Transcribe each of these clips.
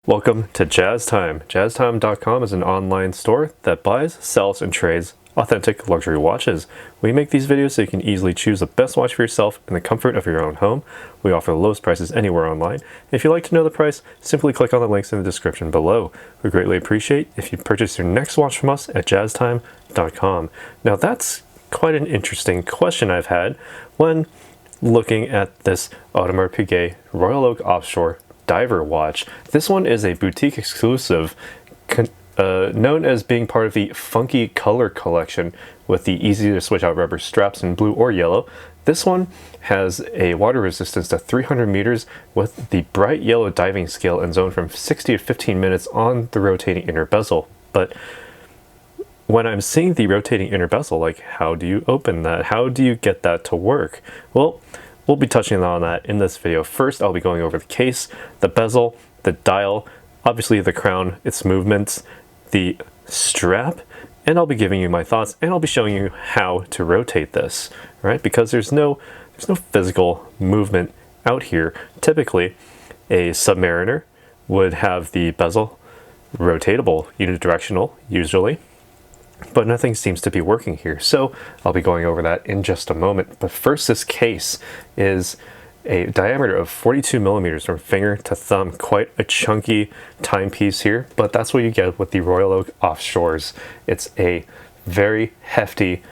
Welcome to Jaztime. Jaztime.com is an online store that buys, sells, and trades authentic luxury watches. We make these videos so you can easily choose the best watch for yourself in the comfort of your own home. We offer the lowest prices anywhere online. If you'd like to know the price, simply click on the links in the description below. We greatly appreciate if you purchase your next watch from us at Jaztime.com. Now that's quite an interesting question I've had when looking at this Audemars Piguet Royal Oak Offshore Diver watch. This one is a boutique exclusive known as being part of the funky color collection with the easy to switch out rubber straps in blue or yellow. This one has a water resistance to 300 meters with the bright yellow diving scale and zone from 60 to 15 minutes on the rotating inner bezel. But when I'm seeing the rotating inner bezel, like, how do you open that? How do you get that to work? Well, we'll be touching on that in this video. First, I'll be going over the case, the bezel, the dial, obviously the crown, its movements, the strap, and I'll be giving you my thoughts, and I'll be showing you how to rotate this, right? Because there's no physical movement out here. Typically, a Submariner would have the bezel rotatable, unidirectional, usually, but nothing seems to be working here. So I'll be going over that in just a moment. But first, this case is a diameter of 42 millimeters from finger to thumb. Quite a chunky timepiece here, but that's what you get with the Royal Oak Offshores. It's a very hefty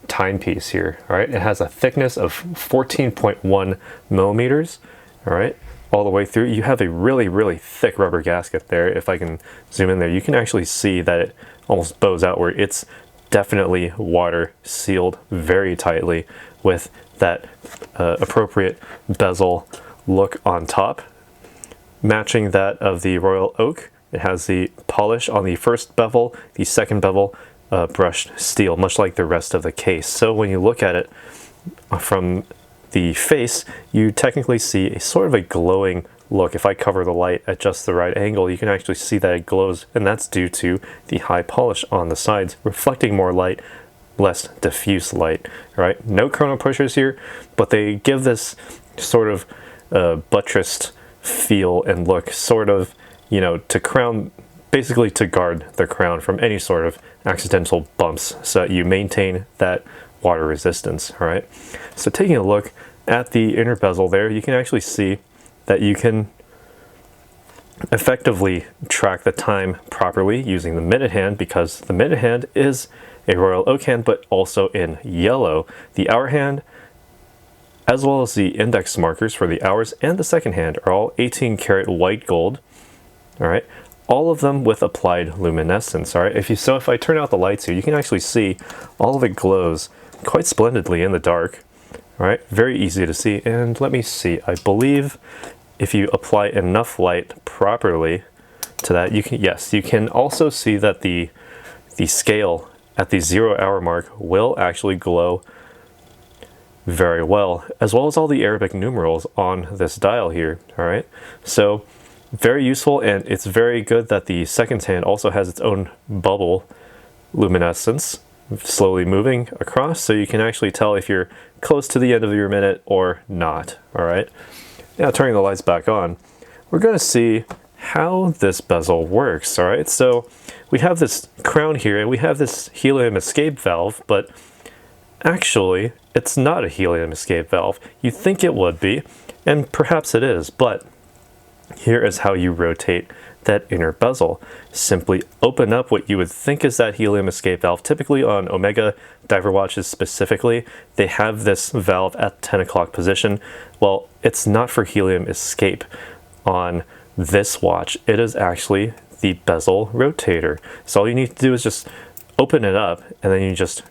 timepiece here. All right, it has a thickness of 14.1 millimeters. All right, all the way through. You have a really thick rubber gasket there. If I can zoom in there, you can actually see that it almost bows out, where it's definitely water sealed very tightly with that appropriate bezel look on top, matching that of the Royal Oak. It has the polish on the first bevel, the second bevel brushed steel, much like the rest of the case. So when you look at it from the face, you technically see a sort of a glowing look. If I cover the light at just the right angle, you can actually see that it glows, and that's due to the high polish on the sides, reflecting more light, less diffuse light. Right? No chrono pushers here, but they give this sort of buttressed feel and look, sort of, you know, to crown, basically to guard the crown from any sort of accidental bumps, so that you maintain that water resistance. All right. So taking a look at the inner bezel there, you can actually see that you can effectively track the time properly using the minute hand, because the minute hand is a Royal Oak hand, but also in yellow. The hour hand, as well as the index markers for the hours and the second hand, are all 18 karat white gold. All right, all of them with applied luminescence. All right, if I turn out the lights here, you can actually see all of it glows quite splendidly in the dark. All right, very easy to see. And let me see, I believe if you apply enough light properly to that, you can also see that the scale at the 0 hour mark will actually glow very well, as well as all the Arabic numerals on this dial here. All right, so very useful, and it's very good that the second hand also has its own bubble luminescence slowly moving across, so you can actually tell if you're close to the end of your minute or not. All right, now turning the lights back on, we're going to see how this bezel works. All right, so we have this crown here, and we have this helium escape valve, but actually it's not a helium escape valve. You think it would be, and perhaps it is, but here is how you rotate that inner bezel. Simply open up what you would think is that helium escape valve. Typically on Omega diver watches specifically, they have this valve at 10 o'clock position. Well, it's not for helium escape on this watch. It is actually the bezel rotator. So all you need to do is just open it up, and then you just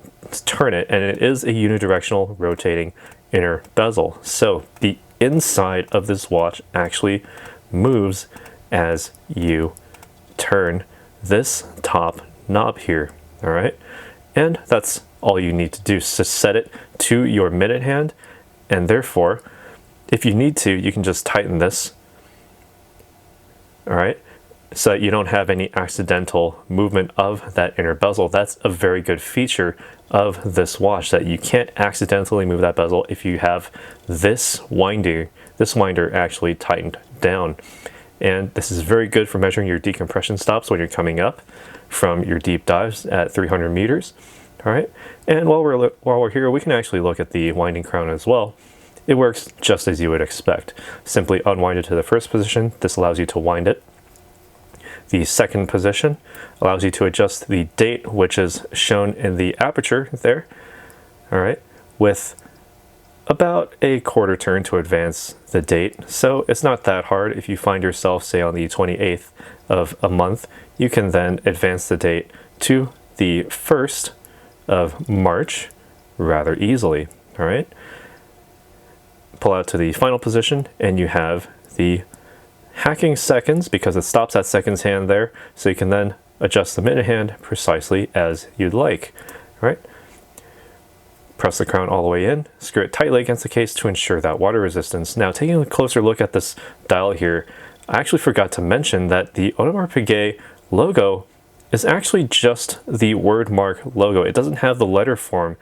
turn it, and it is a unidirectional rotating inner bezel. So the inside of this watch actually moves as you turn this top knob here. All right, and that's all you need to do, so set it to your minute hand, and therefore if you need to, you can just tighten this, all right, so that you don't have any accidental movement of that inner bezel. That's a very good feature of this watch, that you can't accidentally move that bezel if you have this winder actually tightened down. and this is very good for measuring your decompression stops when you're coming up from your deep dives at 300 meters. All right, and while we're here, we can actually look at the winding crown as well. It works just as you would expect. Simply unwind it to the first position. This allows you to wind it. The second position allows you to adjust the date, which is shown in the aperture there. All right, with about a quarter turn to advance the date. So it's not that hard. If you find yourself, say, on the 28th of a month, you can then advance the date to the 1st of March rather easily. All right, pull out to the final position, and you have the hacking seconds, because it stops at seconds hand there, so you can then adjust the minute hand precisely as you'd like. All right, press the crown all the way in, screw it tightly against the case to ensure that water resistance. Now, taking a closer look at this dial here, I actually forgot to mention that the Audemars Piguet logo is actually just the word mark logo. It doesn't have the letter form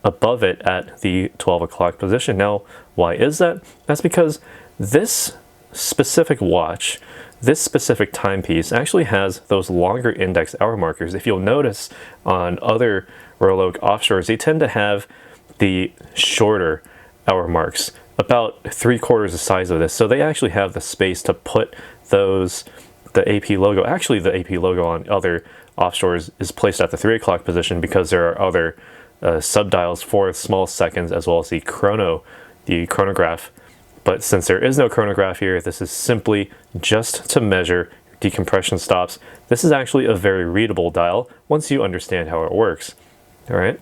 above it at the 12 o'clock position. Now, why is that? That's because this specific watch, this specific timepiece, actually has those longer index hour markers. If you'll notice on other Royal Oak Offshores, they tend to have the shorter hour marks, about 3/4 the size of this. So they actually have the space to put those, the AP logo. Actually, the AP logo on other offshores is placed at the 3 o'clock position because there are other subdials for small seconds, as well as the chronograph. But since there is no chronograph here, this is simply just to measure decompression stops. This is actually a very readable dial once you understand how it works. All right.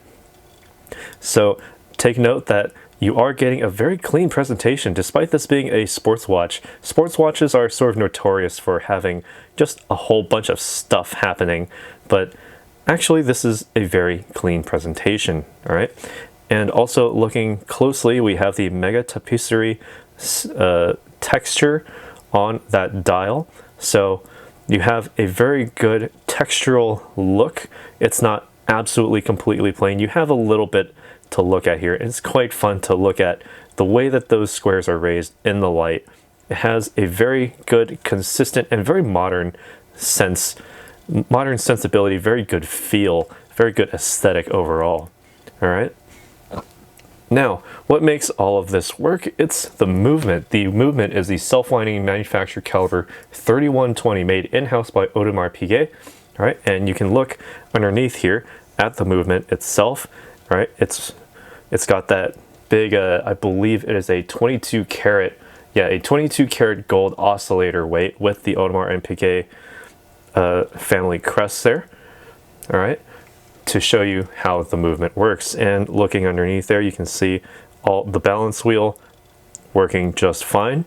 So take note that you are getting a very clean presentation despite this being a sports watch. Sports watches are sort of notorious for having just a whole bunch of stuff happening, but actually this is a very clean presentation. All right. And also looking closely, we have the Mega Tapisserie texture on that dial. So you have a very good textural look. It's not absolutely completely plain. You have a little bit to look at here. It's quite fun to look at the way that those squares are raised in the light. It has a very good, consistent, and very modern sensibility, very good feel, very good aesthetic overall. All right. Now, what makes all of this work? It's the movement. The movement is the self-winding manufactured caliber 3120 made in-house by Audemars Piguet. All right, and you can look underneath here at the movement itself. All right, it's got that big, I believe it is a 22 karat, yeah, a 22 karat gold oscillator weight with the Audemars and Piguet family crests there. All right, to show you how the movement works. And looking underneath there, you can see all the balance wheel working just fine.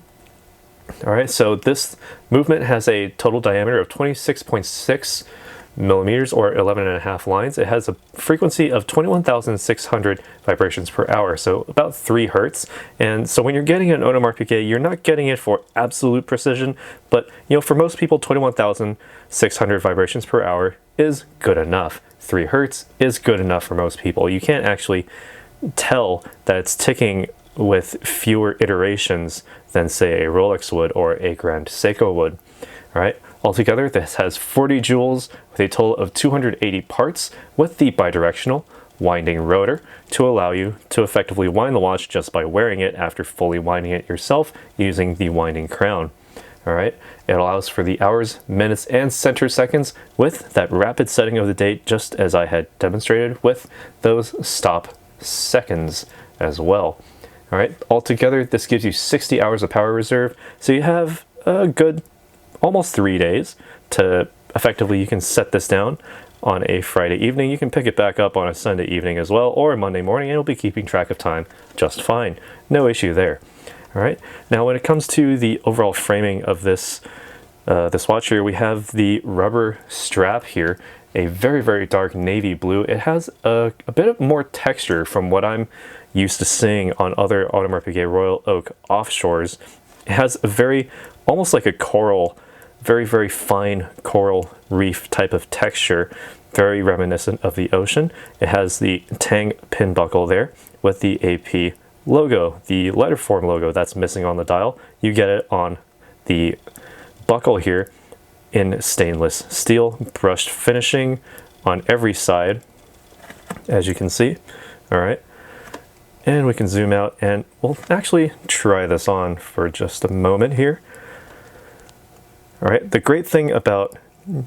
All right, so this movement has a total diameter of 26.6 millimeters or 11.5 lines. It has a frequency of 21,600 vibrations per hour, so about 3 hertz. And so when you're getting an Audemars Piguet, you're not getting it for absolute precision, but for most people, 21,600 vibrations per hour is good enough. 3 hertz is good enough for most people. You can't actually tell that it's ticking with fewer iterations than, say, a Rolex would or a Grand Seiko would. All right. Altogether, this has 40 joules with a total of 280 parts with the bidirectional winding rotor to allow you to effectively wind the watch just by wearing it after fully winding it yourself using the winding crown. All right, it allows for the hours, minutes, and center seconds with that rapid setting of the date, just as I had demonstrated with those stop seconds as well. All right, altogether, this gives you 60 hours of power reserve, so you have a good almost 3 days to effectively, you can set this down on a Friday evening. You can pick it back up on a Sunday evening as well, or a Monday morning, and it'll be keeping track of time just fine. No issue there. All right. Now, when it comes to the overall framing of this this watch here, we have the rubber strap here, a very, very dark navy blue. It has a bit of more texture from what I'm used to seeing on other Audemars Piguet Royal Oak Offshores. It has a very, almost like a coral, very, very fine coral reef type of texture, very reminiscent of the ocean. It has the Tang pin buckle there with the AP logo, the letterform logo that's missing on the dial. You get it on the buckle here in stainless steel, brushed finishing on every side, as you can see. All right, and we can zoom out and we'll actually try this on for just a moment here. All right, the great thing about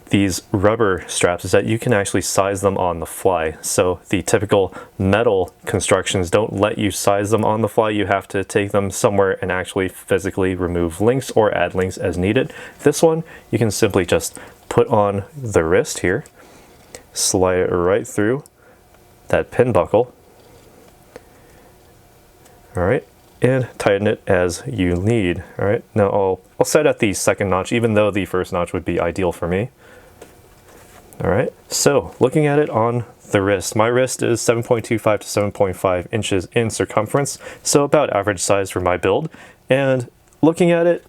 these rubber straps is that you can actually size them on the fly. So the typical metal constructions don't let you size them on the fly. You have to take them somewhere and actually physically remove links or add links as needed. This one, you can simply just put on the wrist here, slide it right through that pin buckle. All right, and tighten it as you need. All right, now I'll set at the second notch, even though the first notch would be ideal for me. All right, so looking at it on the wrist, my wrist is 7.25 to 7.5 inches in circumference, so about average size for my build. And looking at it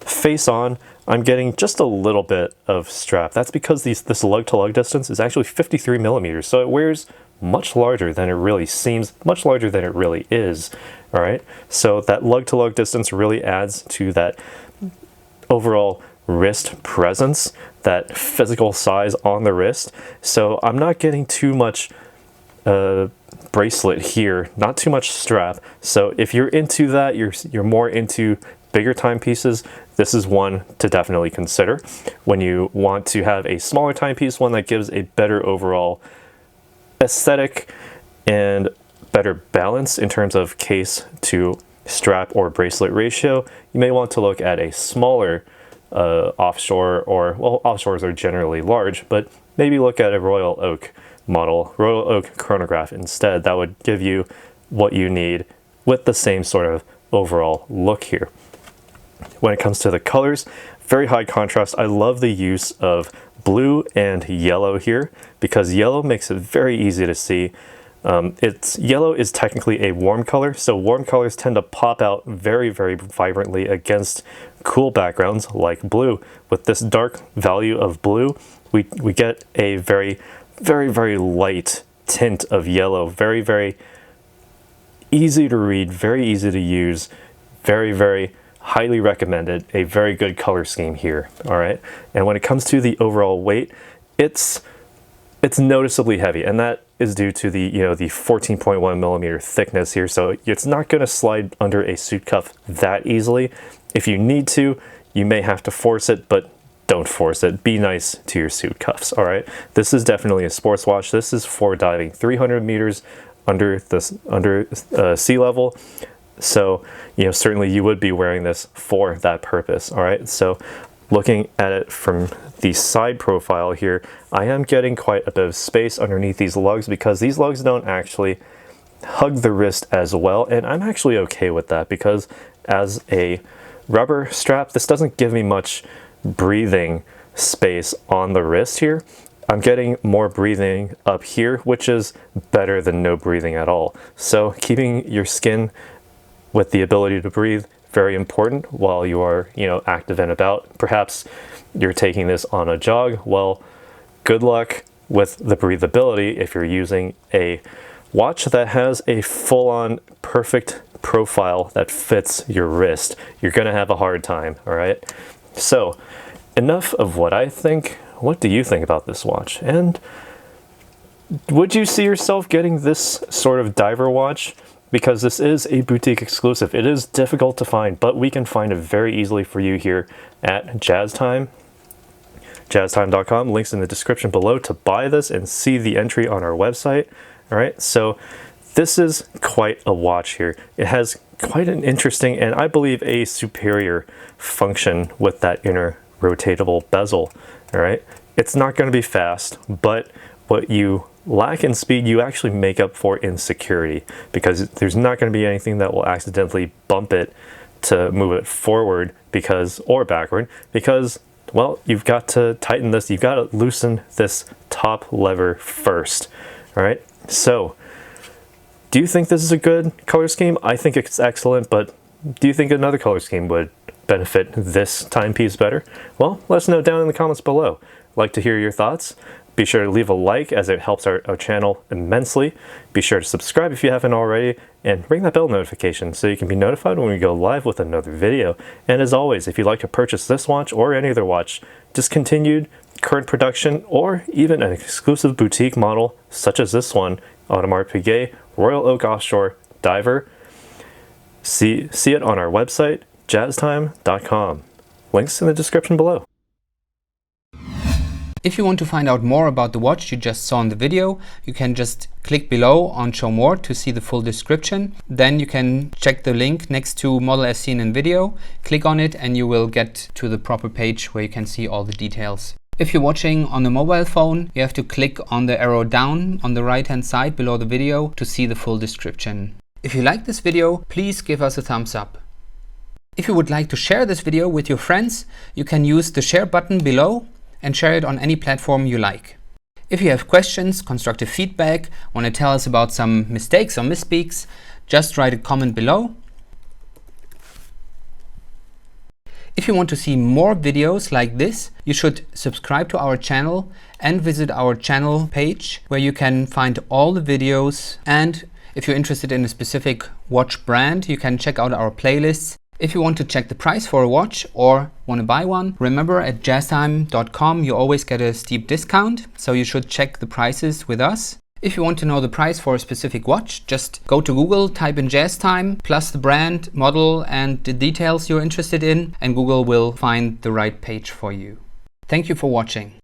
face on, I'm getting just a little bit of strap. That's because this lug to lug distance is actually 53 millimeters, so it wears much larger than it really seems, much larger than it really is. All right, so that lug to lug distance really adds to that overall wrist presence, that physical size on the wrist. So I'm not getting too much bracelet here, not too much strap. So if you're into that, you're more into bigger timepieces, this is one to definitely consider. When you want to have a smaller timepiece, one that gives a better overall aesthetic and better balance in terms of case to strap or bracelet ratio, you may want to look at a smaller offshore, or well, offshores are generally large, but maybe look at a Royal Oak model, Royal Oak chronograph instead. That would give you what you need with the same sort of overall look here. When it comes to the colors, very high contrast. I love the use of blue and yellow here because yellow makes it very easy to see. Yellow is technically a warm color, so warm colors tend to pop out very, very vibrantly against cool backgrounds like blue. With this dark value of blue, we get a very, very, very light tint of yellow. Very, very easy to read, very easy to use, very, very highly recommended. A very good color scheme here. All right, and when it comes to the overall weight, it's noticeably heavy, and that is due to the the 14.1 millimeter thickness here. So it's not going to slide under a suit cuff that easily. If you need to, you may have to force it, but don't force it. Be nice to your suit cuffs. All right, this is definitely a sports watch. This is for diving 300 meters under sea level. So certainly you would be wearing this for that purpose. All right, so looking at it from the side profile here, I am getting quite a bit of space underneath these lugs because these lugs don't actually hug the wrist as well, and I'm actually okay with that because as a rubber strap, this doesn't give me much breathing space on the wrist here. I'm getting more breathing up here, which is better than no breathing at all. So keeping your skin with the ability to breathe, very important while you are, active and about. Perhaps you're taking this on a jog. Well, good luck with the breathability if you're using a watch that has a full-on perfect profile that fits your wrist. You're gonna have a hard time, all right? So, enough of what I think. What do you think about this watch? And would you see yourself getting this sort of diver watch? Because this is a boutique exclusive. It is difficult to find, but we can find it very easily for you here at Jaztime. Jaztime.com, links in the description below to buy this and see the entry on our website. All right, so this is quite a watch here. It has quite an interesting and I believe a superior function with that inner rotatable bezel. All right, it's not going to be fast, but what you lack in speed, you actually make up for in security because there's not going to be anything that will accidentally bump it to move it forward or backward because, well, you've got to tighten this, you've got to loosen this top lever first. All right, so do you think this is a good color scheme? I think it's excellent, but do you think another color scheme would benefit this timepiece better? Well, let us know down in the comments below. I'd like to hear your thoughts. Be sure to leave a like as it helps our channel immensely. Be sure to subscribe if you haven't already, and ring that bell notification so you can be notified when we go live with another video. And as always, if you'd like to purchase this watch or any other watch, discontinued, current production, or even an exclusive boutique model such as this one, Audemars Piguet Royal Oak Offshore Diver, see it on our website, Jaztime.com. Links in the description below. If you want to find out more about the watch you just saw in the video, you can just click below on Show More to see the full description. Then you can check the link next to model as seen in video, click on it, and you will get to the proper page where you can see all the details. If you're watching on a mobile phone, you have to click on the arrow down on the right hand side below the video to see the full description. If you like this video, please give us a thumbs up. If you would like to share this video with your friends, you can use the share button below and share it on any platform you like. If you have questions, constructive feedback, want to tell us about some mistakes or misspeaks, just write a comment below. If you want to see more videos like this, you should subscribe to our channel and visit our channel page where you can find all the videos. And if you're interested in a specific watch brand, you can check out our playlists. If you want to check the price for a watch or want to buy one, remember at Jaztime.com you always get a steep discount, so you should check the prices with us. If you want to know the price for a specific watch, just go to Google, type in Jaztime, plus the brand, model and the details you're interested in, and Google will find the right page for you. Thank you for watching.